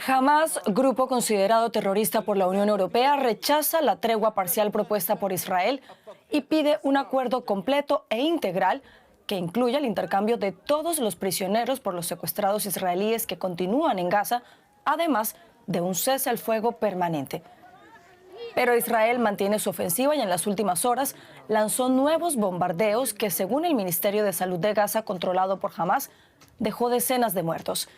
Hamás, grupo considerado terrorista por la Unión Europea, rechaza la tregua parcial propuesta por Israel y pide un acuerdo completo e integral que incluya el intercambio de todos los prisioneros por los secuestrados israelíes que continúan en Gaza, además de un cese al fuego permanente. Pero Israel mantiene su ofensiva y en las últimas horas lanzó nuevos bombardeos que, según el Ministerio de Salud de Gaza, controlado por Hamás, dejó decenas de muertos.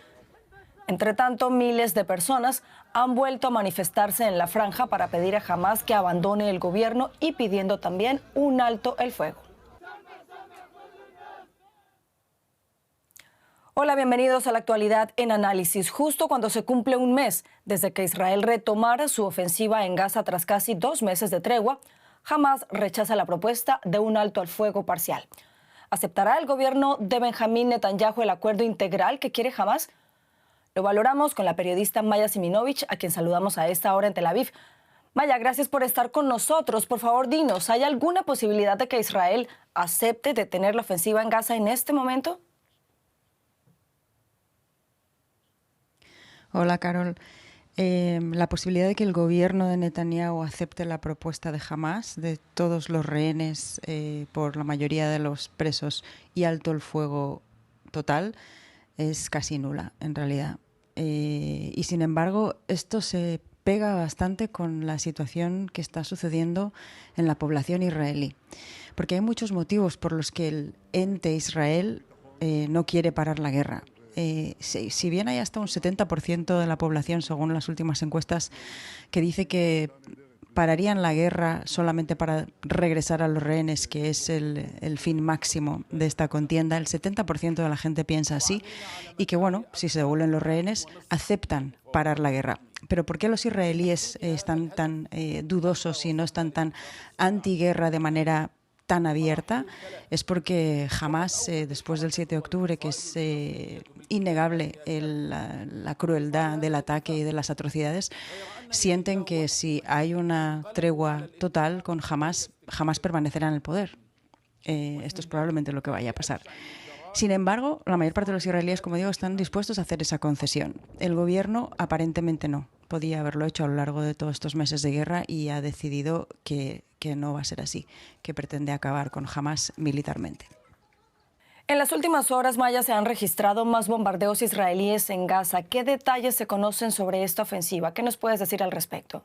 Entre tanto, miles de personas han vuelto a manifestarse en la franja para pedir a Hamás que abandone el gobierno y pidiendo también un alto el fuego. Hola, bienvenidos a la actualidad en análisis. Justo cuando se cumple un mes desde que Israel retomara su ofensiva en Gaza tras casi 2 meses de tregua, Hamás rechaza la propuesta de un alto al fuego parcial. ¿Aceptará el gobierno de Benjamín Netanyahu el acuerdo integral que quiere Hamás? Lo valoramos con la periodista Maya Siminovich, a quien saludamos a esta hora en Tel Aviv. Maya, gracias por estar con nosotros. Por favor, dinos, ¿hay alguna posibilidad de que Israel acepte detener la ofensiva en Gaza en este momento? Hola, Carol. La posibilidad de que el gobierno de Netanyahu acepte la propuesta de Hamás de todos los rehenes por la mayoría de los presos y alto el fuego total es casi nula, en realidad. Y sin embargo, esto se pega bastante con la situación que está sucediendo en la población israelí. Porque hay muchos motivos por los que el ente Israel no quiere parar la guerra. Si bien hay hasta un 70% de la población, según las últimas encuestas, que dice que pararían la guerra solamente para regresar a los rehenes, que es el fin máximo de esta contienda, el 70% de la gente piensa así y que, bueno, si se devuelven los rehenes, aceptan parar la guerra. Pero ¿por qué los israelíes están tan dudosos y no están tan antiguerra de manera tan abierta? Es porque Hamás, después del 7 de octubre, que es innegable la crueldad del ataque y de las atrocidades, sienten que si hay una tregua total con Hamás, Hamás permanecerá en el poder. Esto es probablemente lo que vaya a pasar. Sin embargo, la mayor parte de los israelíes, como digo, están dispuestos a hacer esa concesión. El gobierno aparentemente no. Podía haberlo hecho a lo largo de todos estos meses de guerra y ha decidido que no va a ser así, que pretende acabar con Hamás militarmente. En las últimas horas, Maya, se han registrado más bombardeos israelíes en Gaza. ¿Qué detalles se conocen sobre esta ofensiva? ¿Qué nos puedes decir al respecto?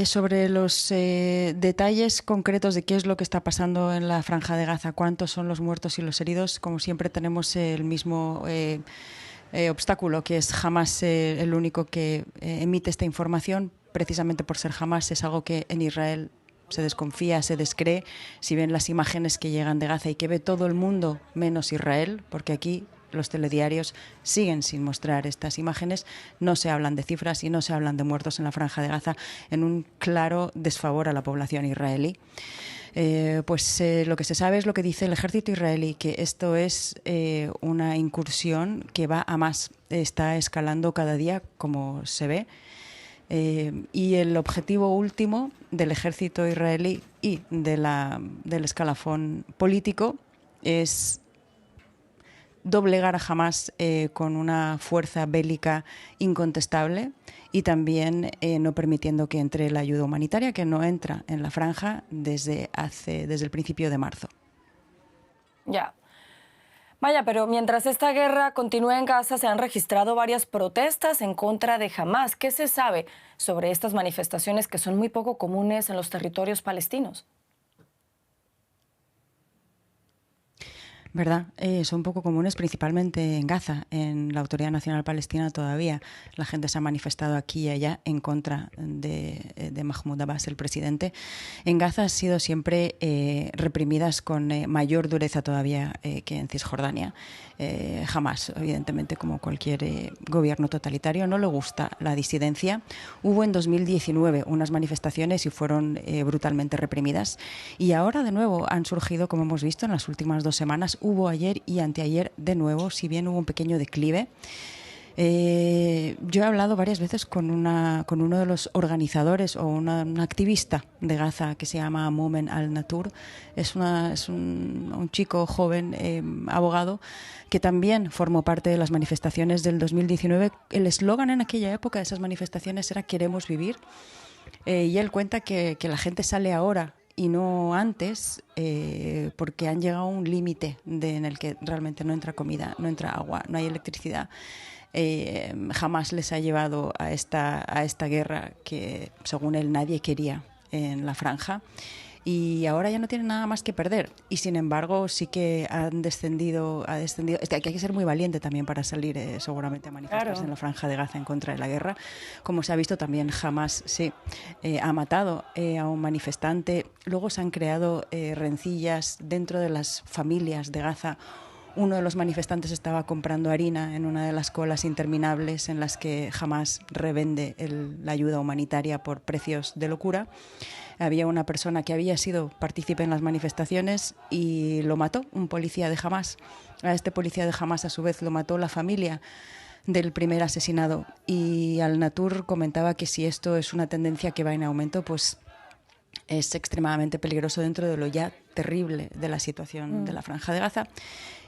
Sobre los detalles concretos de qué es lo que está pasando en la Franja de Gaza, cuántos son los muertos y los heridos, como siempre tenemos el mismo obstáculo, que es Hamás el único que emite esta información. Precisamente por ser Hamás, es algo que en Israel se desconfía, se descree. Si ven las imágenes que llegan de Gaza y que ve todo el mundo menos Israel, porque aquí los telediarios siguen sin mostrar estas imágenes, no se hablan de cifras y no se hablan de muertos en la Franja de Gaza, en un claro desfavor a la población israelí. Lo que se sabe es lo que dice el ejército israelí, que esto es una incursión que va a más, está escalando cada día, como se ve. Y el objetivo último del ejército israelí y del escalafón político es doblegar a Hamás con una fuerza bélica incontestable y también no permitiendo que entre la ayuda humanitaria, que no entra en la franja desde el principio de marzo. Ya. Vaya, pero mientras esta guerra continúa en Gaza, se han registrado varias protestas en contra de Hamás. ¿Qué se sabe sobre estas manifestaciones que son muy poco comunes en los territorios palestinos? ¿Verdad? Son poco comunes, principalmente en Gaza. En la Autoridad Nacional Palestina todavía la gente se ha manifestado aquí y allá en contra de Mahmoud Abbas, el presidente. En Gaza han sido siempre reprimidas con mayor dureza todavía que en Cisjordania. Jamás, evidentemente, como cualquier gobierno totalitario, no le gusta la disidencia. Hubo en 2019 unas manifestaciones y fueron brutalmente reprimidas. Y ahora, de nuevo, han surgido, como hemos visto en las últimas 2 semanas, hubo ayer y anteayer de nuevo, si bien hubo un pequeño declive. Yo he hablado varias veces con uno de los organizadores o una activista de Gaza que se llama Moumen Al-Natur. Es un chico joven, abogado, que también formó parte de las manifestaciones del 2019. El eslogan en aquella época de esas manifestaciones era "Queremos vivir". Y él cuenta que la gente sale ahora y no antes, porque han llegado a un límite en el que realmente no entra comida, no entra agua, no hay electricidad. Jamás les ha llevado a esta guerra que, según él, nadie quería en la franja. Y ahora ya no tienen nada más que perder. Y sin embargo, sí que ha descendido. Es que hay que ser muy valiente también para salir, seguramente, a manifestarse en la Franja de Gaza en contra de la guerra. Como se ha visto también, Hamas ha matado a un manifestante. Luego se han creado rencillas dentro de las familias de Gaza. Uno de los manifestantes estaba comprando harina en una de las colas interminables en las que Hamas revende la ayuda humanitaria por precios de locura. Había una persona que había sido partícipe en las manifestaciones y lo mató un policía de Hamas. A este policía de Hamas, a su vez, lo mató la familia del primer asesinado. Y Al-Natur comentaba que si esto es una tendencia que va en aumento, pues es extremadamente peligroso dentro de lo ya terrible de la situación de la Franja de Gaza.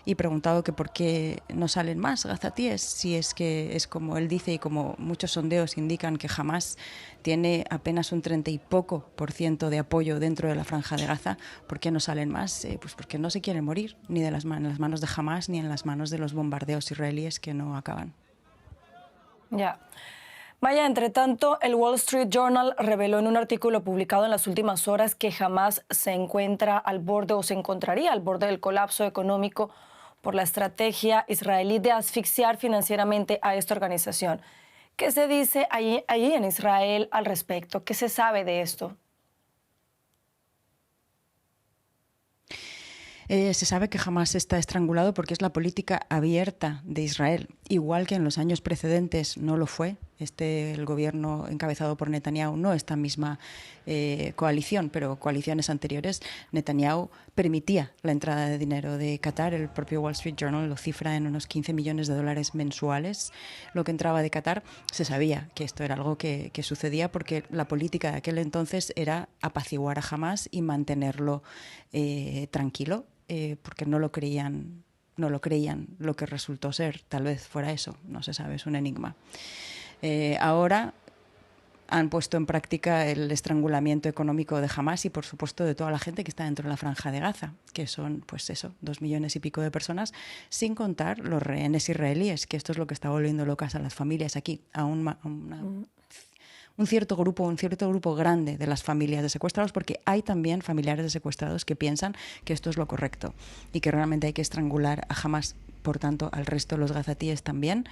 Y preguntado que por qué no salen más gazatíes, si es que es como él dice y como muchos sondeos indican que Hamas tiene apenas un 30 y poco % de apoyo dentro de la Franja de Gaza. ¿Por qué no salen más? Pues porque no se quieren morir, ni en las manos de Hamas, ni en las manos de los bombardeos israelíes que no acaban. Ya. Maya, entre tanto, el Wall Street Journal reveló en un artículo publicado en las últimas horas que Hamas se encuentra al borde o se encontraría al borde del colapso económico por la estrategia israelí de asfixiar financieramente a esta organización. ¿Qué se dice allí en Israel al respecto? ¿Qué se sabe de esto? Se sabe que Hamas está estrangulado porque es la política abierta de Israel, igual que en los años precedentes no lo fue. El gobierno encabezado por Netanyahu, no esta misma coalición, pero coaliciones anteriores, Netanyahu permitía la entrada de dinero de Qatar. El propio Wall Street Journal lo cifra en unos 15 millones de dólares mensuales. Lo que entraba de Qatar, se sabía que esto era algo que sucedía porque la política de aquel entonces era apaciguar a Hamas y mantenerlo tranquilo, porque no lo creían. Lo que resultó ser, tal vez fuera eso, no se sabe, es un enigma. Ahora han puesto en práctica el estrangulamiento económico de Hamas y, por supuesto, de toda la gente que está dentro de la Franja de Gaza, que son, pues eso, 2 millones y pico de personas, sin contar los rehenes israelíes, que esto es lo que está volviendo locas a las familias aquí, un cierto grupo grande de las familias de secuestrados, porque hay también familiares de secuestrados que piensan que esto es lo correcto y que realmente hay que estrangular a Hamas, por tanto, al resto de los gazatíes también,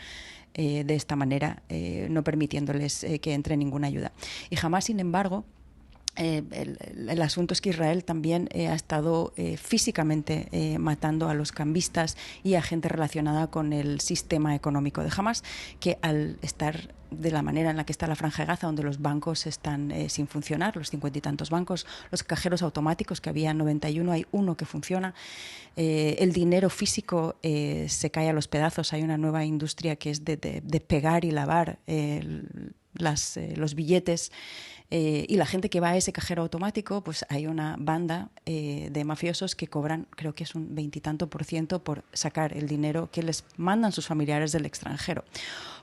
de esta manera, no permitiéndoles que entre ninguna ayuda. Y Hamas, sin embargo, el asunto es que Israel también ha estado físicamente matando a los cambistas y a gente relacionada con el sistema económico de Hamas, que al estar de la manera en la que está la Franja de Gaza, donde los bancos están sin funcionar, los 50 y tantos bancos, los cajeros automáticos, que había 91, hay uno que funciona, el dinero físico se cae a los pedazos. Hay una nueva industria que es de pegar y lavar los billetes, y la gente que va a ese cajero automático, pues hay una banda de mafiosos que cobran, creo que es un 20 y tanto % por sacar el dinero que les mandan sus familiares del extranjero.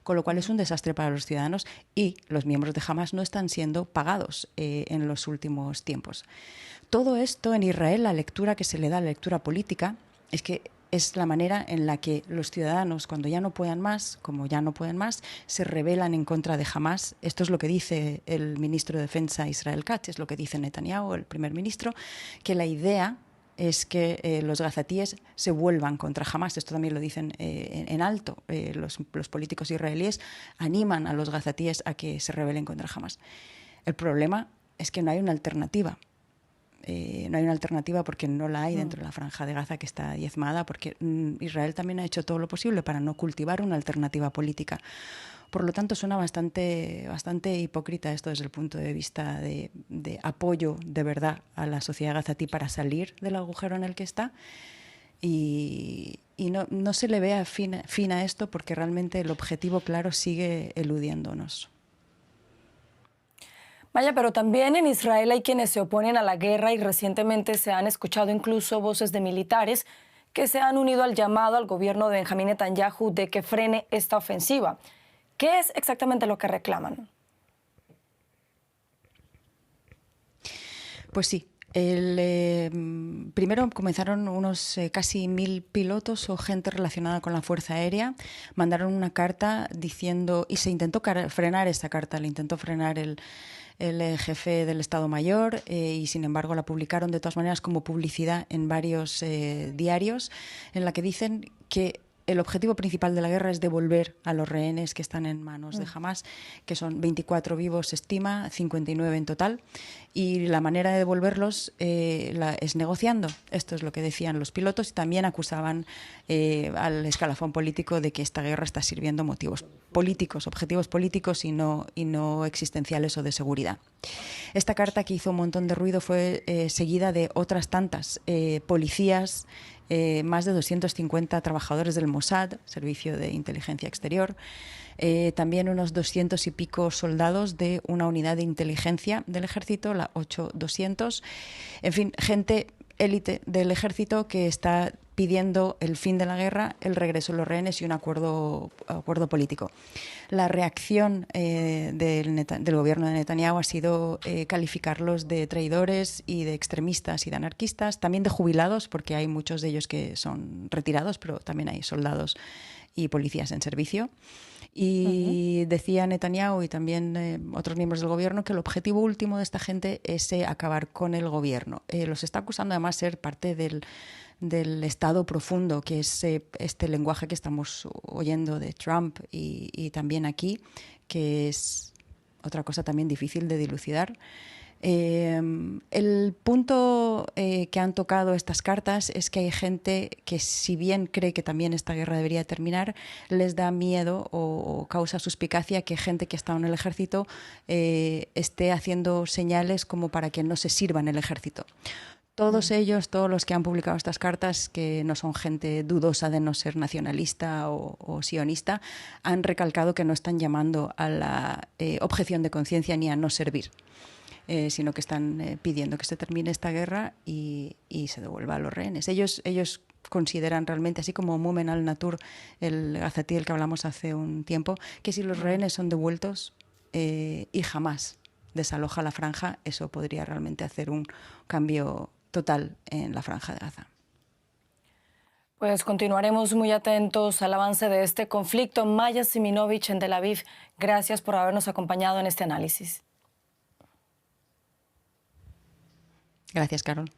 Con lo cual es un desastre para los ciudadanos y los miembros de Hamas no están siendo pagados en los últimos tiempos. Todo esto en Israel, la lectura que se le da, la lectura política, es que es la manera en la que los ciudadanos, cuando ya no puedan más, se rebelan en contra de Hamas. Esto es lo que dice el ministro de Defensa Israel Katz, es lo que dice Netanyahu, el primer ministro, que la idea es que los gazatíes se vuelvan contra Hamas. Esto también lo dicen en alto. Los políticos israelíes animan a los gazatíes a que se rebelen contra Hamas. El problema es que no hay una alternativa. No hay una alternativa porque no la hay dentro de la Franja de Gaza, que está diezmada, porque Israel también ha hecho todo lo posible para no cultivar una alternativa política. Por lo tanto, suena bastante hipócrita esto desde el punto de vista de apoyo de verdad a la sociedad gazatí para salir del agujero en el que está. Y y no se le vea fin a esto porque realmente el objetivo claro sigue eludiéndonos. Vaya, pero también en Israel hay quienes se oponen a la guerra y recientemente se han escuchado incluso voces de militares que se han unido al llamado al gobierno de Benjamín Netanyahu de que frene esta ofensiva. ¿Qué es exactamente lo que reclaman? Pues sí. Primero comenzaron unos casi 1000 pilotos o gente relacionada con la Fuerza Aérea. Mandaron una carta diciendo, y se intentó frenar esta carta, le intentó frenar el jefe del Estado Mayor y sin embargo la publicaron de todas maneras como publicidad en varios diarios, en la que dicen que el objetivo principal de la guerra es devolver a los rehenes que están en manos de Hamás, que son 24 vivos, se estima, 59 en total, y la manera de devolverlos es negociando. Esto es lo que decían los pilotos y también acusaban al escalafón político de que esta guerra está sirviendo motivos políticos, objetivos políticos y no existenciales o de seguridad. Esta carta, que hizo un montón de ruido, fue seguida de otras tantas policías, más de 250 trabajadores del Mossad, Servicio de Inteligencia Exterior, también unos 200 y pico soldados de una unidad de inteligencia del ejército, la 8200, en fin, gente élite del ejército que está pidiendo el fin de la guerra, el regreso de los rehenes y un acuerdo político. La reacción del gobierno de Netanyahu ha sido calificarlos de traidores y de extremistas y de anarquistas, también de jubilados, porque hay muchos de ellos que son retirados, pero también hay soldados y policías en servicio. Y decía Netanyahu y también otros miembros del gobierno que el objetivo último de esta gente es acabar con el gobierno. Los está acusando además de ser parte del Estado profundo, que es este lenguaje que estamos oyendo de Trump y también aquí, que es otra cosa también difícil de dilucidar. El punto que han tocado estas cartas es que hay gente que, si bien cree que también esta guerra debería terminar, les da miedo o causa suspicacia que gente que está en el ejército esté haciendo señales como para que no se sirva en el ejército. Todos ellos, todos los que han publicado estas cartas, que no son gente dudosa de no ser nacionalista o sionista, han recalcado que no están llamando a la objeción de conciencia ni a no servir. Sino que están pidiendo que se termine esta guerra y se devuelva a los rehenes. Ellos consideran realmente, así como Mumen al-Natur, el gazatí del que hablamos hace un tiempo, que si los rehenes son devueltos y jamás desaloja la franja, eso podría realmente hacer un cambio total en la franja de Gaza. Pues continuaremos muy atentos al avance de este conflicto. Maya Siminovich en Tel Aviv, gracias por habernos acompañado en este análisis. Gracias, Carol.